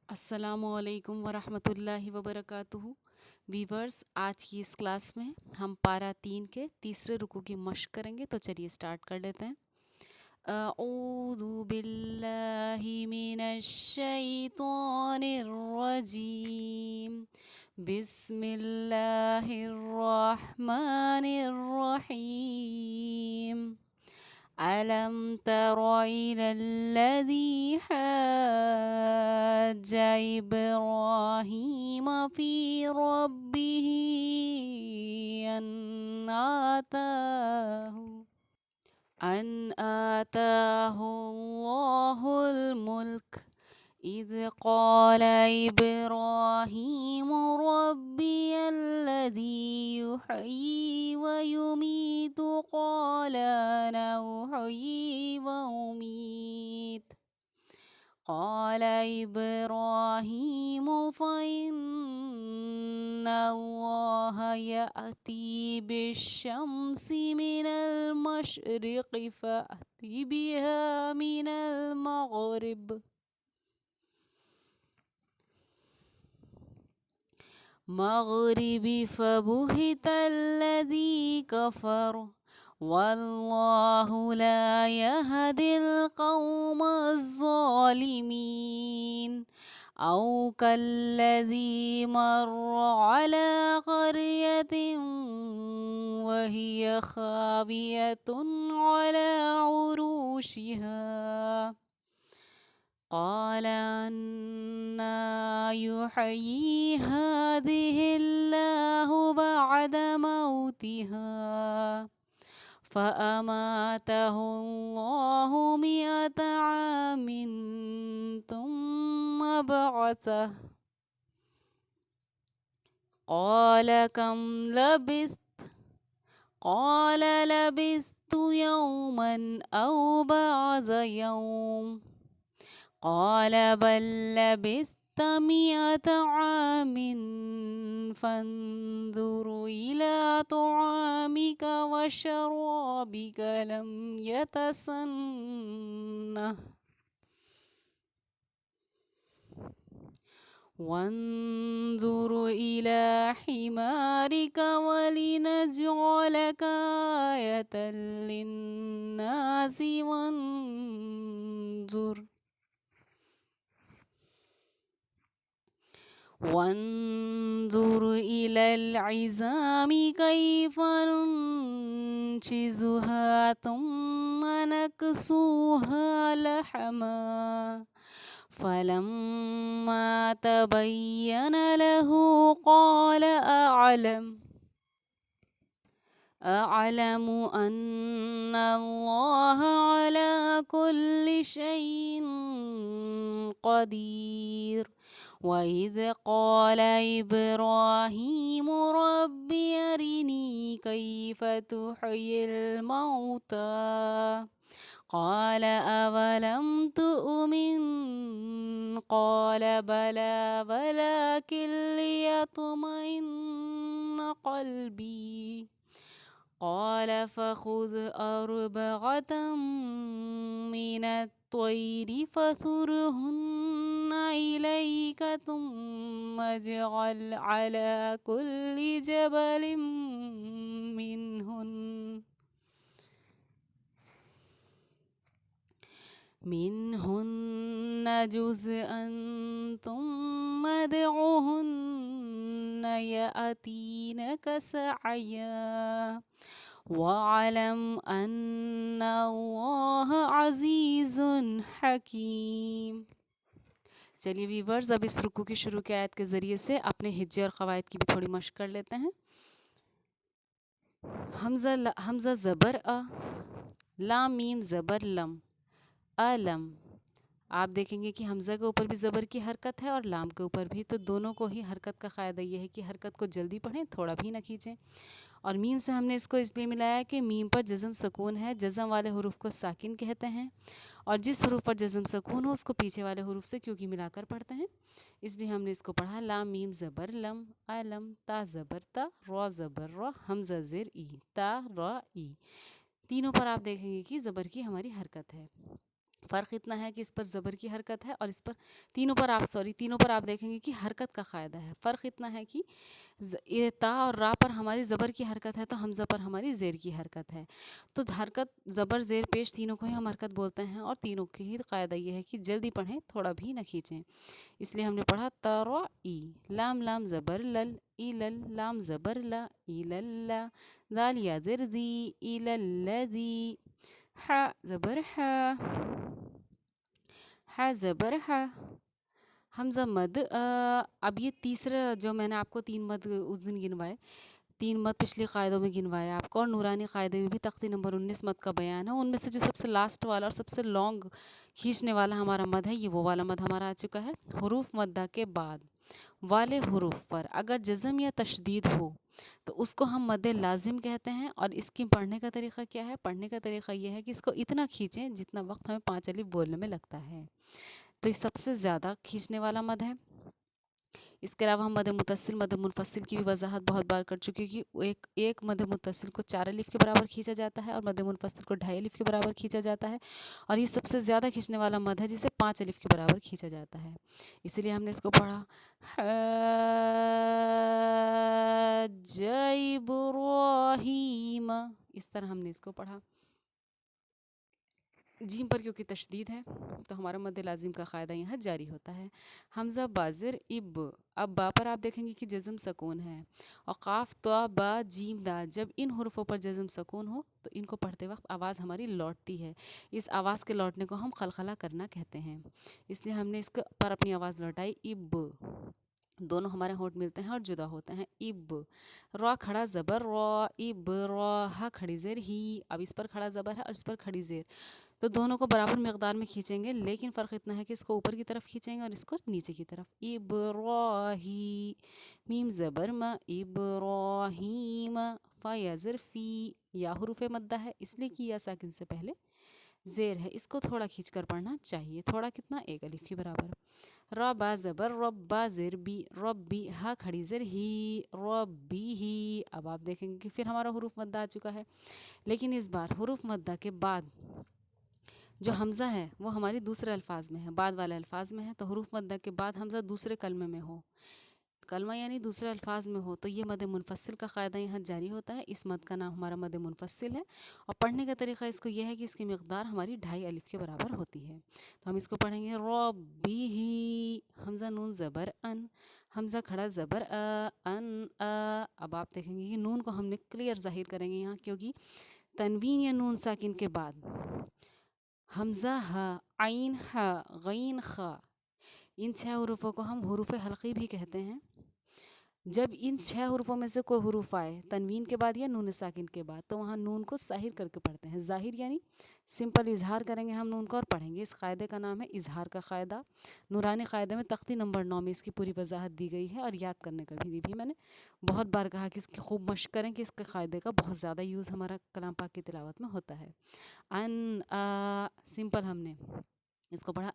السلام علیکم ورحمۃ اللہ وبرکاتہ ویورز، آج کی اس کلاس میں ہم پارہ 3 کے تیسرے رکوع کی مشق کریں گے، تو چلیے سٹارٹ کر لیتے ہیں۔ اعوذ باللہ من الشیطان الرجیم، بسم اللہ الرحمن الرحیم۔ ألم تر إلى الذي حاج إبراهيم في ربه أن آتاه الله الملك إذ قال إبراهيم ربي الذي يحيي ويميت قال أنا أحيي وأميت قال إبراهيم فإن الله يأتي بالشمس من المشرق فأت بها من المغرب فبهت الذي كفر والله لا يهدي القوم الظالمين أو كالذي مر على قرية وهي خاوية على عروشها قال أنى يحيي هذه الله بعد موتها فأماته الله 100 عام ثم بعثه قال كم لبثت قال لبثت يوما أو بعض يوم قال بل لبثت 100 عام فانظر إلى طعامك وشرابك لم يتسنه وانظر إلى حمارك ولنجعلك آية للناس وانظر إلى العظام كيف ننشزها ثم نكسوها لحما فلما تبين له قال أعلم أن الله على كل شيء قدير وإذ قال إبراهيم رب أرني كيف تحيي الموتى قال أولم تؤمن قال بلى ولكن ليطمئن قلبي قال فخذ 4 من الطير فصرهن إليك ثم اجعل على كل جبل منهن جزءا ثم ادعهن يأتينك سعيا وَاعْلَمْ أَنَّ اللَّهَ عَزِيزٌ حَكِيمٌ۔ چلیے ویورز، اب اس رکوع کی شروع کی آیت کے ذریعے سے اپنے ہجے اور قواعد کی بھی تھوڑی مشق کر لیتے ہیں۔ حمزہ زبر لام میم زبر لم علم۔ آپ دیکھیں گے کہ حمزہ کے اوپر بھی زبر کی حرکت ہے اور لام کے اوپر بھی، تو دونوں کو ہی حرکت کا قاعدہ یہ ہے کہ حرکت کو جلدی پڑھیں، تھوڑا بھی نہ کھینچیں۔ اور میم سے ہم نے اس کو اس لیے ملایا کہ میم پر جزم سکون ہے، جزم والے حروف کو ساکن کہتے ہیں، اور جس حروف پر جزم سکون ہو اس کو پیچھے والے حروف سے کیونکہ ملا کر پڑھتے ہیں، اس لیے ہم نے اس کو پڑھا لام میم زبر لم علم تا زبر تا را زبر را حمزہ زیر ای تا را ای، تینوں پر آپ دیکھیں گے کہ زبر کی ہماری حرکت ہے۔ फ़र्क इतना है कि इस पर ज़बर की हरकत है और इस पर तीनों पर आप देखेंगे कि हरकत का क़ायदा है। फ़र्क इतना है कि ये ता और रा पर हमारी ज़बर की हरकत है तो हमज़ा पर हमारी ज़ेर की हरकत है। तो हरकत ज़बर ज़ेर पेश तीनों को ही हम हरकत बोलते हैं और तीनों की ही क़ायदा ये है कि जल्दी पढ़ें, थोड़ा भी ना खींचें। इसलिए हमने पढ़ा तरा ई, लाम लाम ज़बर लल, ई लल, लाम ज़बर ला, ई लल्ला, दाल या ज़िर दी, ई लल्लज़ी, हा ज़बर हा, हा ज़बर हा, हमज़ा मद अब ये तीसरा जो मैंने आपको 3 मद उस दिन गिनवाए, 3 मद पिछले क़ायदों में गिनवाए आपको और नूरानी क़ायदे में भी तख्ती नंबर 19 मद का बयान है। उनमें से जो सबसे लास्ट वाला और सबसे लॉन्ग खींचने वाला हमारा मद है, ये वो वाला मद हमारा आ चुका है। हुरूफ मद्दा के बाद वाले हुरूफ पर अगर जज़म या तशदीद हो तो उसको हम मद्दे लाजिम कहते हैं। और इसकी पढ़ने का तरीक़ा क्या है? पढ़ने का तरीक़ा ये है कि इसको इतना खींचें जितना वक्त हमें 5 अलिफ बोलने में लगता है। तो ये सबसे ज़्यादा खींचने वाला मद है। इसके अलावा हम मद मुत्तसिल मद मुनफसिल की भी वजाहत बहुत बार कर चुके हैं कि एक मद मुत्तसिल को 4 अलिफ के बराबर खींचा जाता है और मद मुनफसिल को 2.5 अलिफ के बराबर खींचा जाता है। और ये सबसे ज़्यादा खींचने वाला मद है जिसे 5 अलिफ के बराबर खींचा जाता है। इसीलिए हमने इसको पढ़ा हज्ज इब्राहीम, इस तरह हमने इसको पढ़ा। जीम पर क्योंकि तशदीद है तो हमारा मद लाजिम का क़ायदा यहाँ जारी होता है। हमज़ा बाज़िर इब, अब बा पर आप देखेंगे कि जज़म सकून है और क़ाफ़ तो बा जीम दाल, जब इन हुर्फ़ों पर जज़म सकून हो तो इनको पढ़ते वक्त आवाज़ हमारी लौटती है। इस आवाज़ के लौटने को हम खलखला करना कहते हैं। इसलिए हमने इसके पर अपनी आवाज़ लौटाई इब, दोनों हमारे होंठ मिलते हैं और जुदा होते हैं। इब, रॉ खड़ा ज़बर रॉ, इब रॉ, हा खड़ी ज़ेर ही। अब इस पर खड़ा ज़बर है और इस पर खड़ी ज़ेर, तो दोनों को बराबर मकदार में खींचेंगे, लेकिन फ़र्क इतना है कि इसको ऊपर की तरफ खींचेंगे और इसको नीचे की तरफ। इब्राही, मीम ज़बर म, इब्राहीम, फ़ा या ज़र फ़ी, या हुरूफ़ मद्दा है इसलिए कि या साकिन से पहले ज़ेर है। इसको थोड़ा खींच कर पढ़ना चाहिए, थोड़ा कितना? 1 अलिफ के बराबर। रबा ज़बर रब्बा ज़ेर बी, रब्बी, हा खड़ी ज़ेर ही, रब्बी ही। अब आप देखेंगे कि फिर हमारा हुरूफ़ मद्दा आ चुका है, लेकिन इस बार हुरूफ़ मद्दा के बाद जो हमज़ा है वो हमारी दूसरे अल्फाज में है, बाद वाले अल्फाज में है। तो हुरूफ़ मद्दा के बाद हमज़ा दूसरे कलमे में हो, कलमा यानी दूसरे अल्फाज में हो, तो ये मद मुनफसिल का क़ायदा यहाँ जारी होता है। इस मद का नाम हमारा मद मुनफसिल है और पढ़ने का तरीक़ा इसको यह है कि इसकी मकदार हमारी 2.5 अलिफ के बराबर होती है। तो हम इसको पढ़ेंगे रब्बी, हमज़ा नून ज़बर अन, हमज़ा खड़ा ज़बर अन अब आप देखेंगे कि नून को हमने क्लियर ज़ाहिर करेंगे यहाँ, क्योंकि तनवीन या नून साकिन के बाद हमज़ा हा, आइन हा, गईन खा, इन 6 हुरूफ़ों को हम हुरूफ़ हल्क़ी भी कहते हैं। जब इन 6 हुरूफ़ों में से कोई हुरूफ़ आए तनवीन के बाद या नून साकिन के बाद, तो वहाँ नून को ज़ाहिर करके पढ़ते हैं। ज़ाहिर यानी सिंपल इज़हार करेंगे हम नून का और पढ़ेंगे। इस क़ायदे का नाम है इज़हार का क़ायदा। नूरानी क़ायदे में तख्ती नंबर 9 में इसकी पूरी वजाहत दी गई है और याद करने का भी मैंने बहुत बार कहा कि इसकी खूब मश्क करें कि इसके क़ायदे का बहुत ज़्यादा यूज़ हमारा कलाम पाक की तिलावत में होता है। सिंपल हमने इसको पढ़ा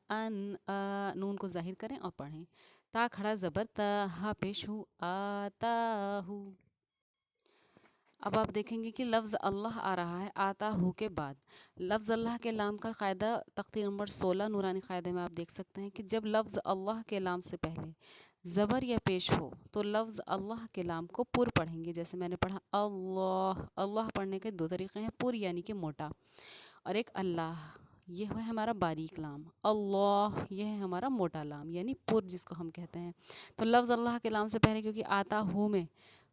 नून को ज़ाहिर करें और पढ़ें। ता खड़ा ज़बर ता, हा पेश हूँ आता हूँ। अब आप देखेंगे कि लफ्ज़ अल्लाह आ रहा है आता हूँ के बाद। लफ्ज़ अल्लाह के लाम का क़ायदा तख्ती नंबर 16 नूरानी क़ायदे में आप देख सकते हैं कि जब लफ्ज़ अल्लाह के लाम से पहले ज़बर या पेश हो तो लफ्ज़ अल्लाह के लाम को पुर पढ़ेंगे। जैसे मैंने पढ़ा अल्लाह, अल्लाह पढ़ने के 2 तरीक़े हैं, पुर यानी कि मोटा, और एक अल्लाह, ये है हमारा बारीक लाम। अल्लाह ये है हमारा मोटा लाम यानी पुर जिसको हम कहते हैं। तो लफ्ज़ अल्लाह के लाम से पहले क्योंकि आता हूँ में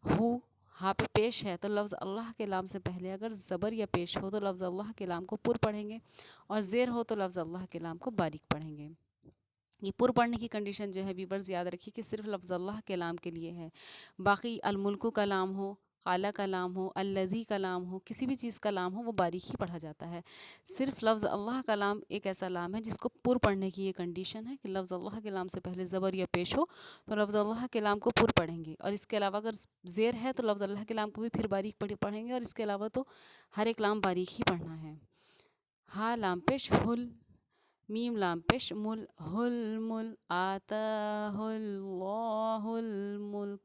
हूँ हाँ पे पेश है, तो लफ्ज़ अल्लाह के लाम से पहले अगर ज़बर या पेश हो तो लफ्ज़ अल्लाह के लाम को पुर पढ़ेंगे और ज़ेर हो तो लफ्ज़ अल्लाह के लाम को बारीक पढ़ेंगे। ये पुर पढ़ने की कंडीशन जो है व्यूअर्स याद रखिए कि सिर्फ लफ्ज़ अल्लाह के लाम के लिए है। बाकी अलमुल्कु का लाम हो, काला का लाम हो, अल्लज़ी का लाम हो, किसी भी चीज़ का लाम हो वो बारीक ही पढ़ा जाता है। सिर्फ लफ्ज़ अल्लाह का लाम एक ऐसा लाम है जिसको पुर पढ़ने की ये कंडीशन है कि लफ्ज़ अल्लाह के लाम से पहले ज़बर या पेश हो तो लफ्ज़ अल्लाह के लाम को पुर पढ़ेंगे, और इसके अलावा अगर ज़ेर है तो लफ्ज़ अल्लाह के लाम को भी फिर बारीक पढ़ेंगे, और इसके अलावा तो हर एक लाम बारीक ही पढ़ना है। हा लाम पेश हुल, मीम लाम पेश मुल, हुल मुल, आता हुल मुल्क,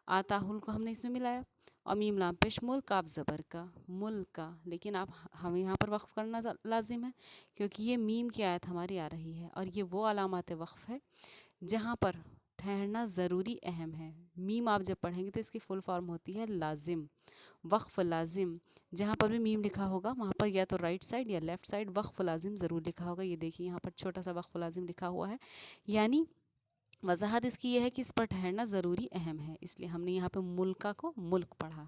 आता हुल को हमने इसमें मिलाया। اور میم لام پیش مل کاف زبر کا ملک کا، لیکن آپ ہمیں یہاں پر وقف کرنا لازم ہے کیونکہ یہ میم کی آیت ہماری آ رہی ہے، اور یہ وہ علامات وقف ہے جہاں پر ٹھہرنا ضروری اہم ہے۔ میم آپ جب پڑھیں گے تو اس کی فل فارم ہوتی ہے لازم، وقف لازم۔ جہاں پر بھی میم لکھا ہوگا وہاں پر یا تو رائٹ سائڈ یا لیفٹ سائڈ وقف لازم ضرور لکھا ہوگا۔ یہ دیکھیے یہاں پر چھوٹا سا وقف لازم لکھا ہوا ہے، یعنی وضاحت اس کی یہ ہے کہ اس پر ٹھہرنا ضروری اہم ہے، اس لیے ہم نے یہاں پہ ملکہ کو ملک پڑھا۔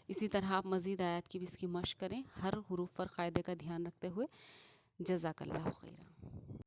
اسی طرح آپ مزید آیات کی بھی اس کی مشق کریں، ہر حروف پر قاعدے کا دھیان رکھتے ہوئے۔ جزاک اللہ خیرہ۔